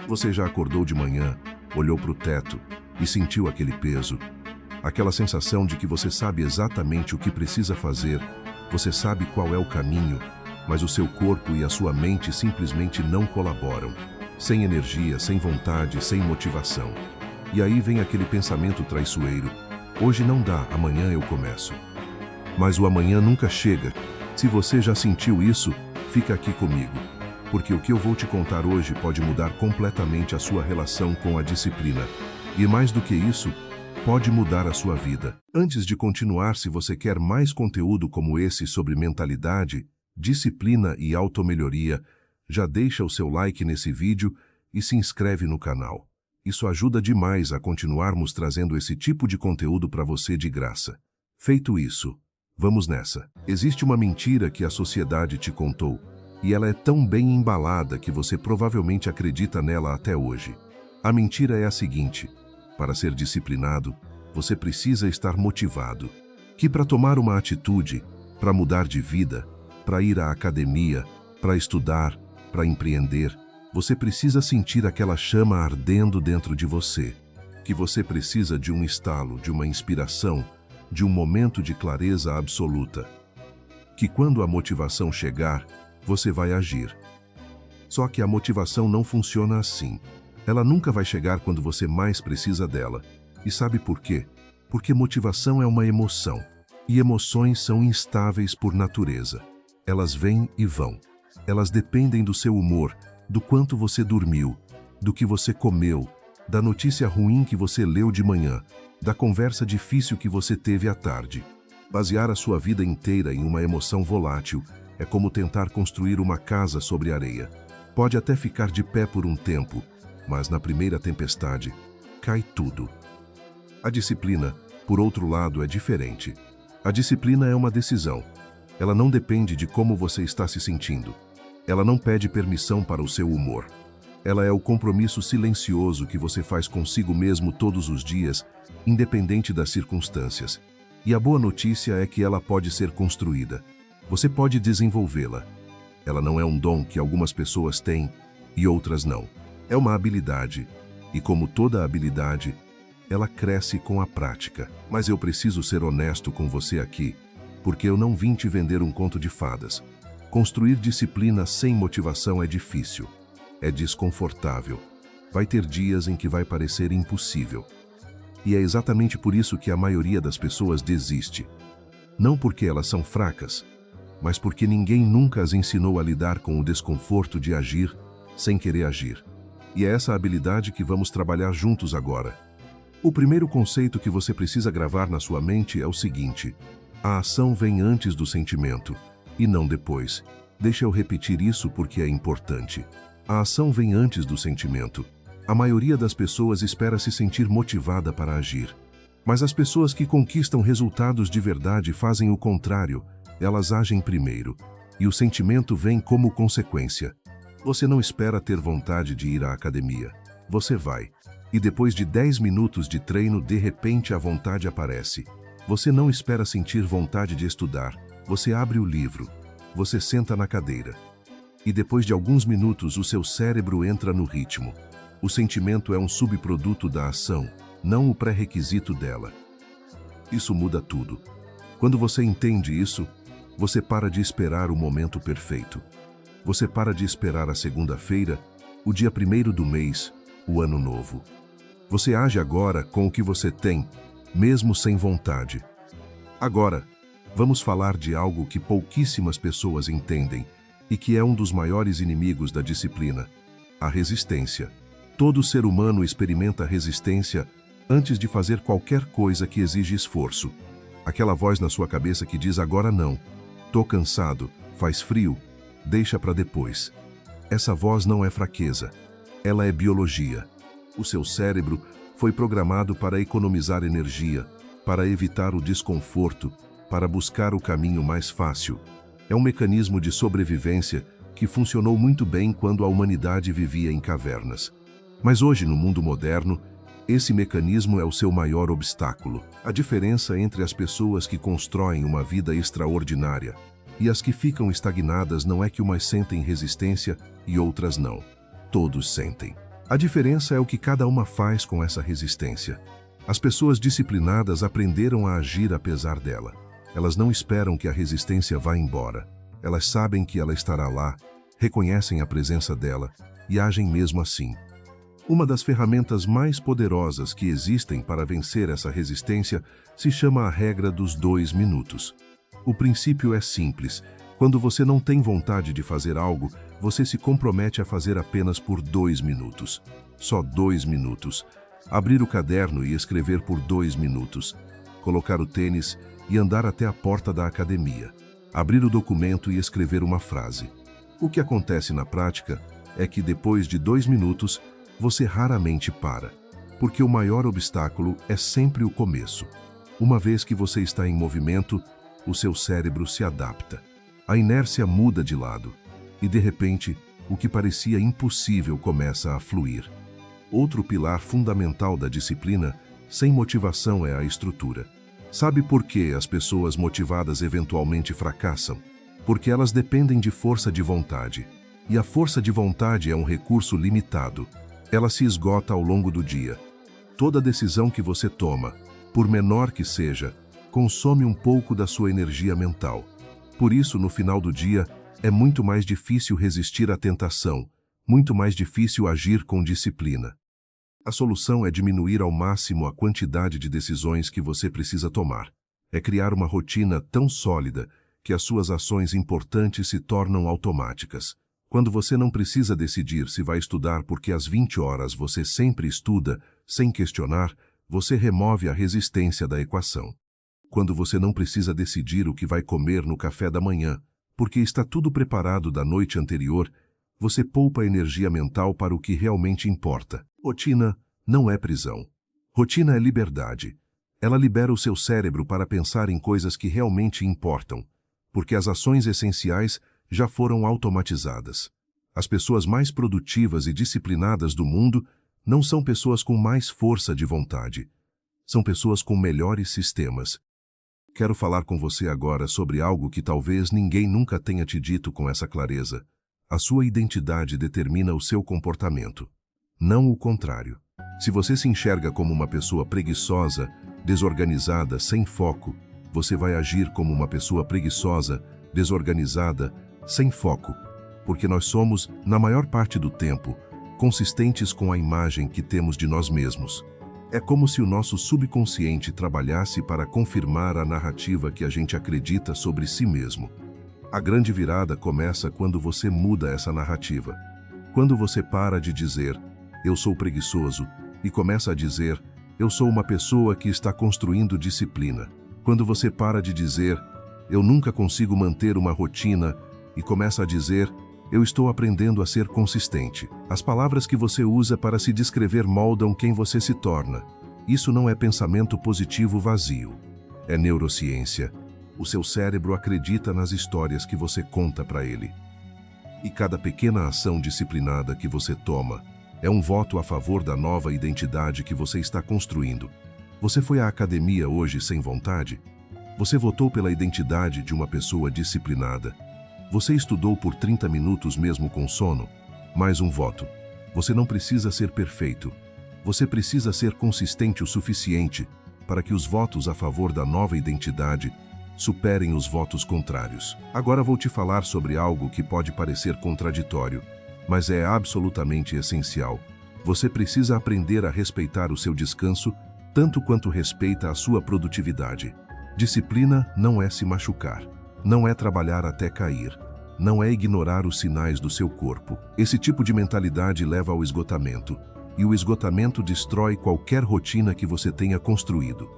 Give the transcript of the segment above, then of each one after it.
Você já acordou de manhã, olhou para o teto e sentiu aquele peso, aquela sensação de que você sabe exatamente o que precisa fazer, você sabe qual é o caminho, mas o seu corpo e a sua mente simplesmente não colaboram. Sem energia, sem vontade, sem motivação. E aí vem aquele pensamento traiçoeiro: hoje não dá, amanhã eu começo. Mas o amanhã nunca chega. Se você já sentiu isso, fica aqui comigo, porque o que eu vou te contar hoje pode mudar completamente a sua relação com a disciplina. E mais do que isso, pode mudar a sua vida. Antes de continuar, se você quer mais conteúdo como esse sobre mentalidade, disciplina e automelhoria, já deixa o seu like nesse vídeo e se inscreve no canal. Isso ajuda demais a continuarmos trazendo esse tipo de conteúdo para você de graça. Feito isso, vamos nessa. Existe uma mentira que a sociedade te contou, e ela é tão bem embalada que você provavelmente acredita nela até hoje. A mentira é a seguinte: para ser disciplinado, você precisa estar motivado. Que para tomar uma atitude, para mudar de vida, para ir à academia, para estudar, para empreender, você precisa sentir aquela chama ardendo dentro de você. Que você precisa de um estalo, de uma inspiração, de um momento de clareza absoluta. Que quando a motivação chegar, você vai agir. Só que a motivação não funciona assim. Ela nunca vai chegar quando você mais precisa dela. E sabe por quê? Porque motivação é uma emoção. E emoções são instáveis por natureza. Elas vêm e vão. Elas dependem do seu humor, do quanto você dormiu, do que você comeu, da notícia ruim que você leu de manhã, da conversa difícil que você teve à tarde. Basear a sua vida inteira em uma emoção volátil é como tentar construir uma casa sobre areia. Pode até ficar de pé por um tempo, mas na primeira tempestade, cai tudo. A disciplina, por outro lado, é diferente. A disciplina é uma decisão. Ela não depende de como você está se sentindo. Ela não pede permissão para o seu humor. Ela é o compromisso silencioso que você faz consigo mesmo todos os dias, independente das circunstâncias. E a boa notícia é que ela pode ser construída. Você pode desenvolvê-la. Ela não é um dom que algumas pessoas têm e outras não. É uma habilidade. E como toda habilidade, ela cresce com a prática. Mas eu preciso ser honesto com você aqui, porque eu não vim te vender um conto de fadas. Construir disciplina sem motivação é difícil. É desconfortável. Vai ter dias em que vai parecer impossível. E é exatamente por isso que a maioria das pessoas desiste. Não porque elas são fracas, mas porque ninguém nunca as ensinou a lidar com o desconforto de agir sem querer agir. E é essa habilidade que vamos trabalhar juntos agora. O primeiro conceito que você precisa gravar na sua mente é o seguinte: a ação vem antes do sentimento, e não depois. Deixa eu repetir isso porque é importante. A ação vem antes do sentimento. A maioria das pessoas espera se sentir motivada para agir. Mas as pessoas que conquistam resultados de verdade fazem o contrário. Elas agem primeiro, e o sentimento vem como consequência. Você não espera ter vontade de ir à academia. Você vai. E depois de 10 minutos de treino, de repente a vontade aparece. Você não espera sentir vontade de estudar. Você abre o livro. Você senta na cadeira. E depois de alguns minutos, o seu cérebro entra no ritmo. O sentimento é um subproduto da ação, não o pré-requisito dela. Isso muda tudo. Quando você entende isso, você para de esperar o momento perfeito. Você para de esperar a segunda-feira, o dia 1º do mês, o ano novo. Você age agora com o que você tem, mesmo sem vontade. Agora, vamos falar de algo que pouquíssimas pessoas entendem e que é um dos maiores inimigos da disciplina: a resistência. Todo ser humano experimenta resistência antes de fazer qualquer coisa que exige esforço. Aquela voz na sua cabeça que diz: agora não, tô cansado, faz frio, deixa para depois. Essa voz não é fraqueza, ela é biologia. O seu cérebro foi programado para economizar energia, para evitar o desconforto, para buscar o caminho mais fácil. É um mecanismo de sobrevivência que funcionou muito bem quando a humanidade vivia em cavernas. Mas hoje, no mundo moderno, esse mecanismo é o seu maior obstáculo. A diferença entre as pessoas que constroem uma vida extraordinária e as que ficam estagnadas não é que umas sentem resistência e outras não. Todos sentem. A diferença é o que cada uma faz com essa resistência. As pessoas disciplinadas aprenderam a agir apesar dela. Elas não esperam que a resistência vá embora. Elas sabem que ela estará lá, reconhecem a presença dela e agem mesmo assim. Uma das ferramentas mais poderosas que existem para vencer essa resistência se chama a regra dos 2 minutos. O princípio é simples. Quando você não tem vontade de fazer algo, você se compromete a fazer apenas por 2 minutos. Só 2 minutos. Abrir o caderno e escrever por 2 minutos. Colocar o tênis e andar até a porta da academia. Abrir o documento e escrever uma frase. O que acontece na prática é que depois de 2 minutos, você raramente para, porque o maior obstáculo é sempre o começo. Uma vez que você está em movimento, o seu cérebro se adapta. A inércia muda de lado e, de repente, o que parecia impossível começa a fluir. Outro pilar fundamental da disciplina, sem motivação, é a estrutura. Sabe por que as pessoas motivadas eventualmente fracassam? Porque elas dependem de força de vontade. E a força de vontade é um recurso limitado. Ela se esgota ao longo do dia. Toda decisão que você toma, por menor que seja, consome um pouco da sua energia mental. Por isso, no final do dia, é muito mais difícil resistir à tentação, muito mais difícil agir com disciplina. A solução é diminuir ao máximo a quantidade de decisões que você precisa tomar. É criar uma rotina tão sólida que as suas ações importantes se tornam automáticas. Quando você não precisa decidir se vai estudar porque às 20 horas você sempre estuda, sem questionar, você remove a resistência da equação. Quando você não precisa decidir o que vai comer no café da manhã, porque está tudo preparado da noite anterior, você poupa energia mental para o que realmente importa. Rotina não é prisão. Rotina é liberdade. Ela libera o seu cérebro para pensar em coisas que realmente importam, porque as ações essenciais já foram automatizadas. As pessoas mais produtivas e disciplinadas do mundo não são pessoas com mais força de vontade. São pessoas com melhores sistemas. Quero falar com você agora sobre algo que talvez ninguém nunca tenha te dito com essa clareza. A sua identidade determina o seu comportamento, não o contrário. Se você se enxerga como uma pessoa preguiçosa, desorganizada, sem foco, você vai agir como uma pessoa preguiçosa, desorganizada, sem foco, porque nós somos, na maior parte do tempo, consistentes com a imagem que temos de nós mesmos. É como se o nosso subconsciente trabalhasse para confirmar a narrativa que a gente acredita sobre si mesmo. A grande virada começa quando você muda essa narrativa. Quando você para de dizer, eu sou preguiçoso, e começa a dizer, eu sou uma pessoa que está construindo disciplina. Quando você para de dizer, eu nunca consigo manter uma rotina, e começa a dizer, eu estou aprendendo a ser consistente. As palavras que você usa para se descrever moldam quem você se torna. Isso não é pensamento positivo vazio. É neurociência. O seu cérebro acredita nas histórias que você conta para ele. E cada pequena ação disciplinada que você toma é um voto a favor da nova identidade que você está construindo. Você foi à academia hoje sem vontade? Você votou pela identidade de uma pessoa disciplinada. Você estudou por 30 minutos mesmo com sono? Mais um voto. Você não precisa ser perfeito. Você precisa ser consistente o suficiente para que os votos a favor da nova identidade superem os votos contrários. Agora vou te falar sobre algo que pode parecer contraditório, mas é absolutamente essencial. Você precisa aprender a respeitar o seu descanso tanto quanto respeita a sua produtividade. Disciplina não é se machucar. Não é trabalhar até cair. Não é ignorar os sinais do seu corpo. Esse tipo de mentalidade leva ao esgotamento. E o esgotamento destrói qualquer rotina que você tenha construído.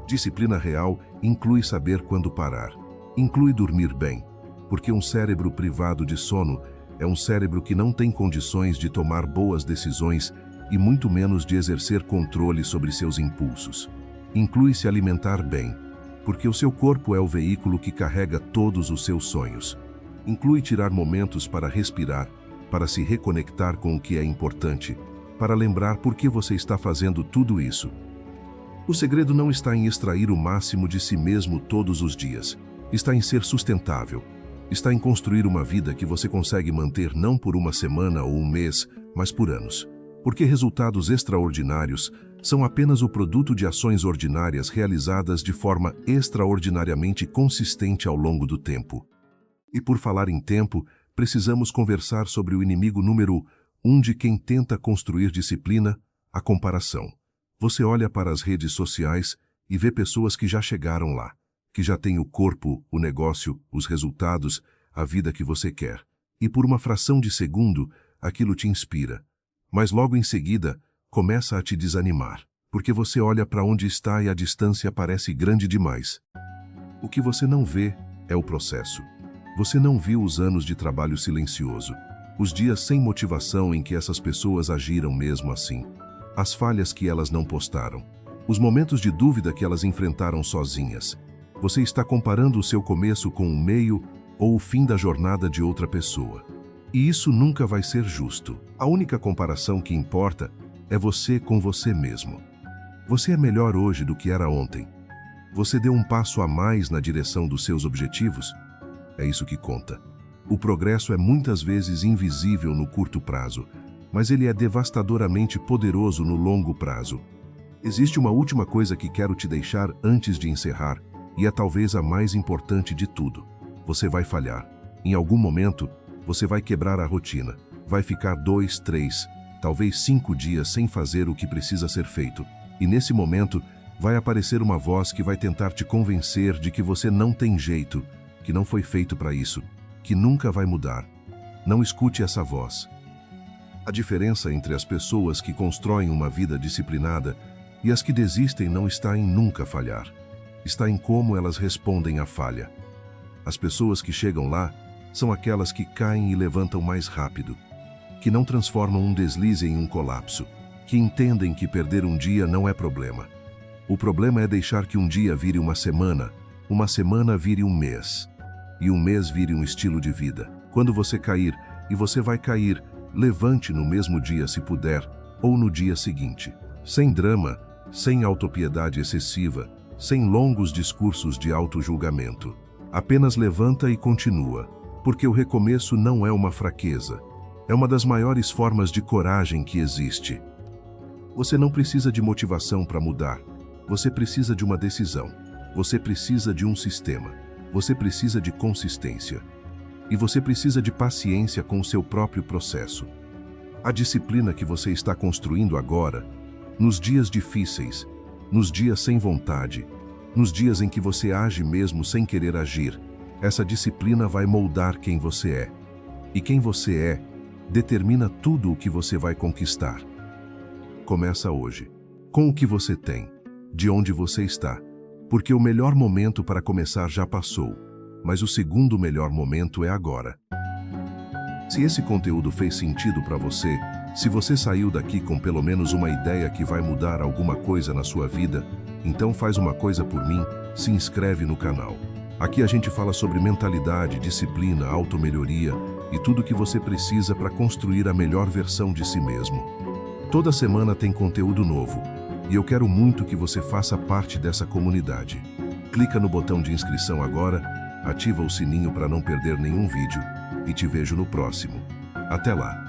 Disciplina real inclui saber quando parar. Inclui dormir bem. Porque um cérebro privado de sono é um cérebro que não tem condições de tomar boas decisões e muito menos de exercer controle sobre seus impulsos. Inclui se alimentar bem. Porque o seu corpo é o veículo que carrega todos os seus sonhos. Inclui tirar momentos para respirar, para se reconectar com o que é importante, para lembrar por que você está fazendo tudo isso. O segredo não está em extrair o máximo de si mesmo todos os dias. Está em ser sustentável. Está em construir uma vida que você consegue manter não por uma semana ou um mês, mas por anos. Porque resultados extraordinários são apenas o produto de ações ordinárias realizadas de forma extraordinariamente consistente ao longo do tempo. E por falar em tempo, precisamos conversar sobre o inimigo número 1 de quem tenta construir disciplina, a comparação. Você olha para as redes sociais e vê pessoas que já chegaram lá, que já têm o corpo, o negócio, os resultados, a vida que você quer. E por uma fração de segundo, aquilo te inspira. Mas logo em seguida, começa a te desanimar, porque você olha para onde está e a distância parece grande demais. O que você não vê é o processo. Você não viu os anos de trabalho silencioso, os dias sem motivação em que essas pessoas agiram mesmo assim, as falhas que elas não postaram, os momentos de dúvida que elas enfrentaram sozinhas. Você está comparando o seu começo com o meio ou o fim da jornada de outra pessoa. E isso nunca vai ser justo. A única comparação que importa é você com você mesmo. Você é melhor hoje do que era ontem. Você deu um passo a mais na direção dos seus objetivos? É isso que conta. O progresso é muitas vezes invisível no curto prazo, mas ele é devastadoramente poderoso no longo prazo. Existe uma última coisa que quero te deixar antes de encerrar, e é talvez a mais importante de tudo. Você vai falhar. Em algum momento, você vai quebrar a rotina. Vai ficar 2, 3, talvez 5 dias sem fazer o que precisa ser feito. E nesse momento, vai aparecer uma voz que vai tentar te convencer de que você não tem jeito, que não foi feito para isso, que nunca vai mudar. Não escute essa voz. A diferença entre as pessoas que constroem uma vida disciplinada e as que desistem não está em nunca falhar. Está em como elas respondem à falha. As pessoas que chegam lá são aquelas que caem e levantam mais rápido, que não transformam um deslize em um colapso, que entendem que perder um dia não é problema. O problema é deixar que um dia vire uma semana vire um mês, e um mês vire um estilo de vida. Quando você cair, e você vai cair, levante no mesmo dia se puder, ou no dia seguinte. Sem drama, sem autopiedade excessiva, sem longos discursos de auto-julgamento. Apenas levanta e continua, porque o recomeço não é uma fraqueza. É uma das maiores formas de coragem que existe. Você não precisa de motivação para mudar. Você precisa de uma decisão. Você precisa de um sistema. Você precisa de consistência. E você precisa de paciência com o seu próprio processo. A disciplina que você está construindo agora, nos dias difíceis, nos dias sem vontade, nos dias em que você age mesmo sem querer agir, essa disciplina vai moldar quem você é. E quem você é, determina tudo o que você vai conquistar. Começa hoje, com o que você tem, de onde você está, porque o melhor momento para começar já passou, mas o segundo melhor momento é agora. Se esse conteúdo fez sentido para você, se você saiu daqui com pelo menos uma ideia que vai mudar alguma coisa na sua vida, então faz uma coisa por mim, se inscreve no canal. Aqui a gente fala sobre mentalidade, disciplina, automelhoria e tudo o que você precisa para construir a melhor versão de si mesmo. Toda semana tem conteúdo novo, e eu quero muito que você faça parte dessa comunidade. Clica no botão de inscrição agora, ativa o sininho para não perder nenhum vídeo, e te vejo no próximo. Até lá!